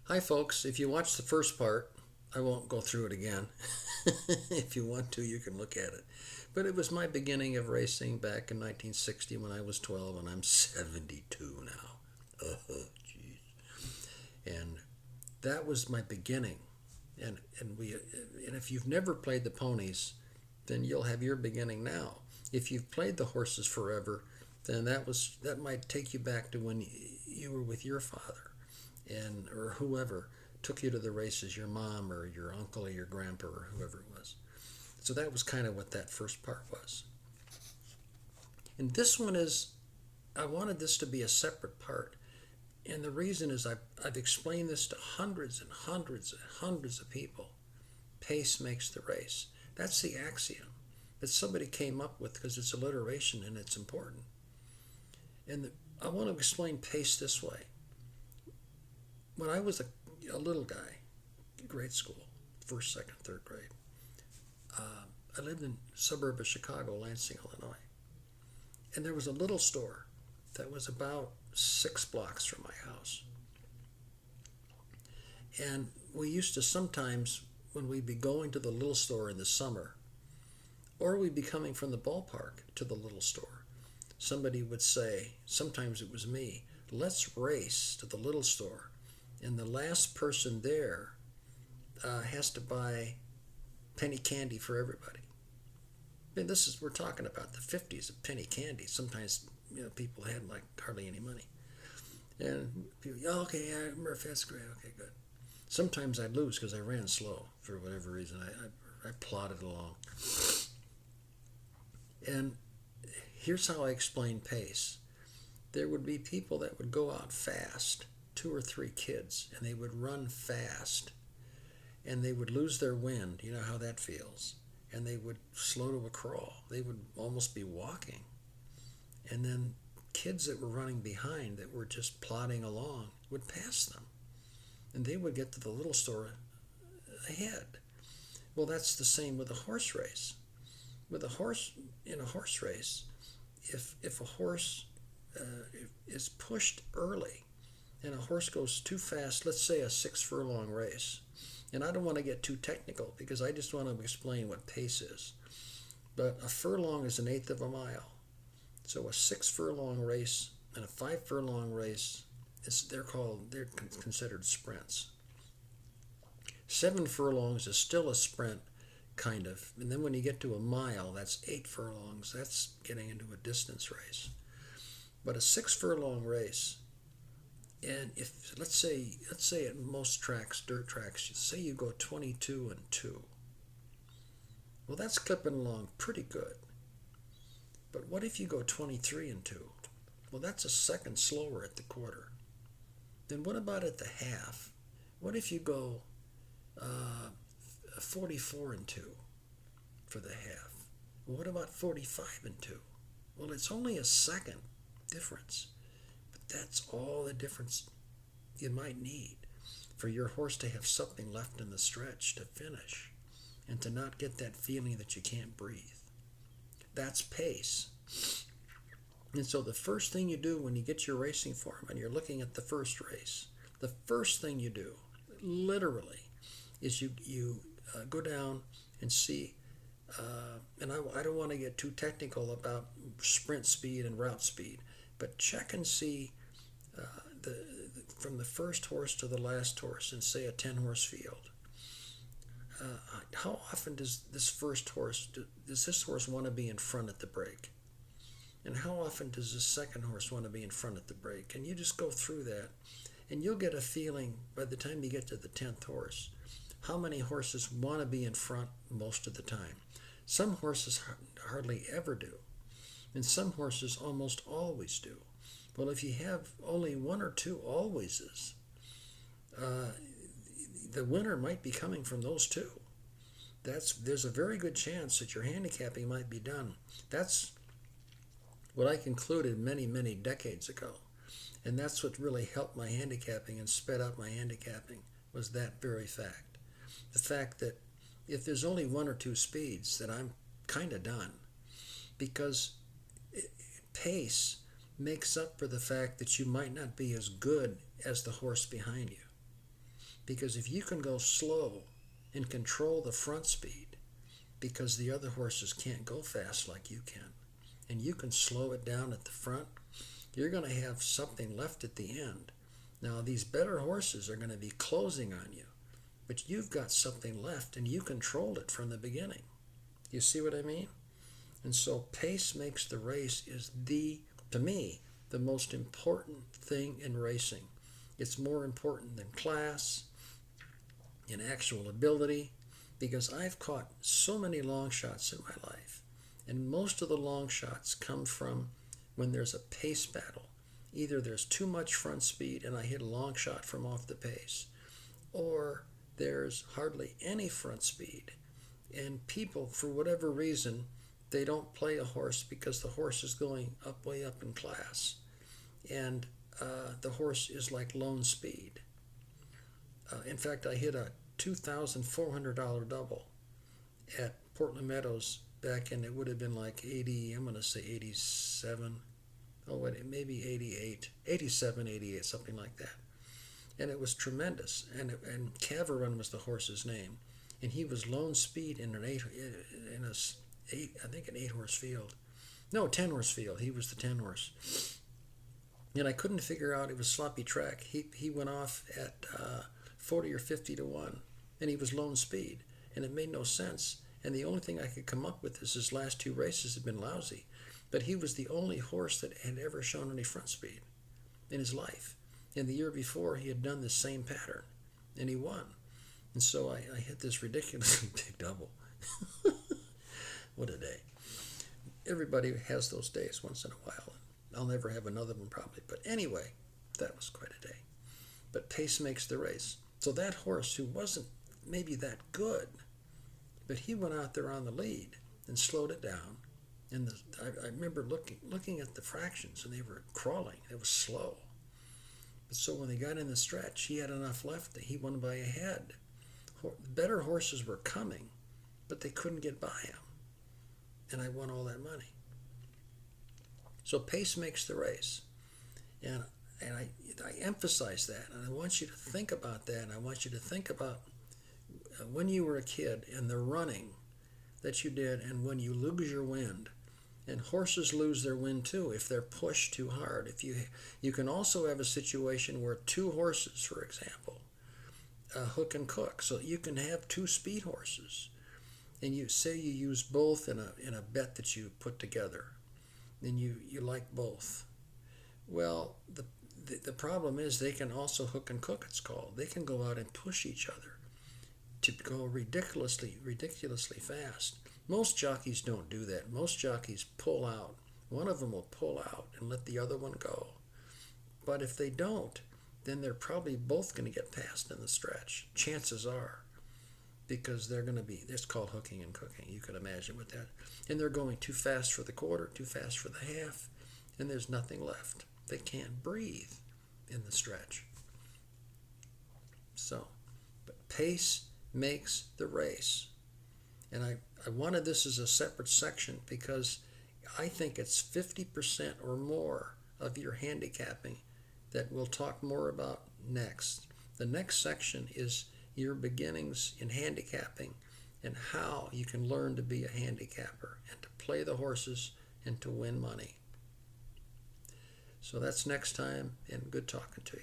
Hi, folks. If you watched the first part, I won't go through it again. If you want to, you can look at it. But it was my beginning of racing back in 1960 when I was 12, and I'm 72 now. Oh, geez. And that was my beginning. And if you've never played the ponies, then you'll have your beginning now. If you've played the horses forever, then that might take you back to when you were with your father and or whoever took you to the races, your mom or your uncle or your grandpa or whoever it was. So that was kind of what that first part was. And this one is, I wanted this to be a separate part. And the reason is I've explained this to hundreds and hundreds and hundreds of people. Pace makes the race. That's the axiom that somebody came up with because it's alliteration and it's important. And I want to explain pace this way. When I was a little guy, grade school, first, second, third grade, I lived in a suburb of Chicago, Lansing, Illinois. And there was a little store that was about 6 blocks from my house. And we used to sometimes, when we'd be going to the little store in the summer, or we'd be coming from the ballpark to the little store, somebody would say, sometimes it was me, let's race to the little store. And the last person there has to buy penny candy for everybody. And we're talking about the 50s of penny candy. Sometimes, people had like hardly any money. And people, oh, okay, yeah, Murph, that's great, okay, good. Sometimes I'd lose because I ran slow for whatever reason. I plodded along. And here's how I explain pace. There would be people that would go out fast, 2 or 3 kids, and they would run fast. And they would lose their wind. You know how that feels. And they would slow to a crawl. They would almost be walking. And then kids that were running behind that were just plodding along would pass them. And they would get to the little store ahead. Well, that's the same with a horse race. With a horse, in a horse race, if a horse is pushed early and a horse goes too fast, let's say a 6 furlong race, and I don't want to get too technical because I just want to explain what pace is. But a furlong is an eighth of a mile. So a 6 furlong race and a 5 furlong race, they're considered sprints. 7 furlongs is still a sprint, kind of. And then when you get to a mile, that's 8 furlongs. That's getting into a distance race. But a 6 furlong race, and if let's say at most tracks, dirt tracks, say you go 22 and 2. Well, that's clipping along pretty good. But what if you go 23 and 2? Well, that's a second slower at the quarter. Then what about at the half? What if you go 44 and 2 for the half? Well, what about 45 and 2? Well, it's only a second difference. But that's all the difference you might need for your horse to have something left in the stretch to finish and to not get that feeling that you can't breathe. That's pace. And so the first thing you do when you get your racing form and you're looking at the first race, the first thing you do, literally, is you go down and see, and I don't want to get too technical about sprint speed and route speed, but check and see from the first horse to the last horse in, say, a 10-horse field. How often does this horse want to be in front at the break? And how often does the second horse want to be in front at the break? And you just go through that, and you'll get a feeling by the time you get to the 10th horse, how many horses want to be in front most of the time. Some horses hardly ever do, and some horses almost always do. Well, if you have only 1 or 2 alwayses, the winner might be coming from those 2. There's a very good chance that your handicapping might be done. That's what I concluded many, many decades ago. And that's what really helped my handicapping and sped up my handicapping, was that very fact. The fact that if there's only 1 or 2 speeds, then I'm kind of done. Because pace makes up for the fact that you might not be as good as the horse behind you. Because if you can go slow and control the front speed, because the other horses can't go fast like you can, and you can slow it down at the front, you're going to have something left at the end. Now, these better horses are going to be closing on you, but you've got something left, and you controlled it from the beginning. You see what I mean? And so pace makes the race is to me, the most important thing in racing. It's more important than class and actual ability, because I've caught so many long shots in my life, and most of the long shots come from when there's a pace battle. Either there's too much front speed and I hit a long shot from off the pace, or there's hardly any front speed, and people, for whatever reason, they don't play a horse because the horse is going way up in class, and the horse is like lone speed. In fact, I hit a $2,400 double at Portland Meadows back in, it would have been like 80, I'm going to say 87, oh wait, maybe 88, 87, 88, something like that. And it was tremendous. And Cavarun was the horse's name, and he was lone speed in an 8-horse field. No, 10-horse field. He was the 10 horse. And I couldn't figure out, it was sloppy track. He went off at 40 or 50 to 1, and he was lone speed, and it made no sense. And the only thing I could come up with is his last two races had been lousy, but he was the only horse that had ever shown any front speed in his life. And the year before, he had done the same pattern, and he won. And so I hit this ridiculously big double. What a day. Everybody has those days once in a while. I'll never have another one probably. But anyway, that was quite a day. But pace makes the race. So that horse, who wasn't maybe that good, but he went out there on the lead and slowed it down. And I remember looking at the fractions, and they were crawling. It was slow. But so when they got in the stretch, he had enough left that he won by a head. Better horses were coming, but they couldn't get by him. And I won all that money. So pace makes the race. And I emphasize that, and I want you to think about that, and I want you to think about when you were a kid and the running that you did, and when you lose your wind. And horses lose their wind too if they're pushed too hard. If you can also have a situation where two horses, for example, hook and cook, so you can have two speed horses, and you say you use both in a bet that you put together, then you like both. Well, the problem is they can also hook and cook, it's called. They can go out and push each other to go ridiculously fast. Most jockeys don't do that. Most jockeys pull out. One of them will pull out and let the other one go. But if they don't, then they're probably both going to get past in the stretch. Chances are. Because they're going to be, it's called hooking and cooking. You can imagine with that. And they're going too fast for the quarter, too fast for the half, and there's nothing left. They can't breathe in the stretch. So, but pace makes the race. And I wanted this as a separate section because I think it's 50% or more of your handicapping that we'll talk more about next. The next section is your beginnings in handicapping and how you can learn to be a handicapper and to play the horses and to win money. So that's next time, and good talking to you.